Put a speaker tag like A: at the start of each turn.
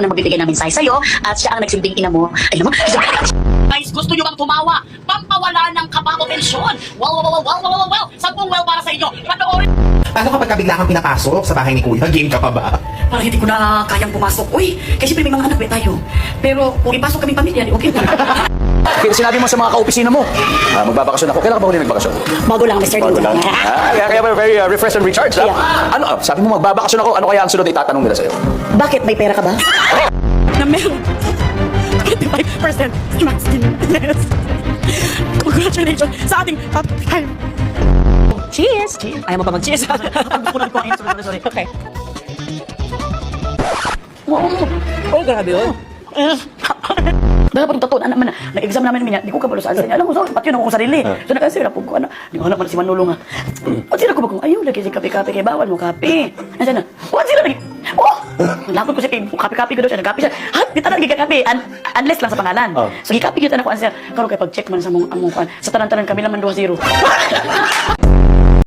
A: na magbibigay ng mensahe sa'yo at siya ang nagsilbing ina mo. Ay mo,
B: Guys, gusto nyo bang tumawa? Pampawala ng kaba o tensyon. Wow. Sampung well para sa inyo. Panoorin.
C: Paano kapag bigla kang pinapasok sa bahay ni Kuya? Game ka pa ba?
B: Parang hindi ko na kayang pumasok. Uy, kasi may mga anak tayo. Pero kung ipasok kaming pamilya, okay na.
D: Sinabi mo sa mga kaopisina mo, magbabakasyon ako. Kailan ka ba huli nagbakasyon?
B: Bago lang, Mr.
D: Bago lang. Kaya very refreshed and recharged, ha? Ano, sabi mo magbabakasyon ako, ano kaya ang sunod na itatanong nila sa'yo?
B: Bakit? May pera ka ba? Na meron 25% masculiness. Congratulations sa ating top 5. Cheers! Ayaw mo pa mag-cheers? Pagkukunan ko ang instrument. Sorry. Okay. Oh, grabe yun.
A: dapat ng taon, anak man na, nag-exam namin niya, di ko kabalo sa answer niya. Alam mo, so, pati yun ako sarili. So, nag-answer na po ko, di ko hanap man si Manolo nga. O, sila ko ba kung ayaw, lagi si kape-kape, kay bawal mo kape. Nasaan na? O, sila lagi. Lakot ko siya, kay kape-kape ko daw siya, nag-kape siya. Ha, di tanan gigakape, unless lang sa pangalan. So, gikape yun, anak ko, answer. Karoon kay pag-check man sa mong, sa tanan-tanan kami naman 2-0.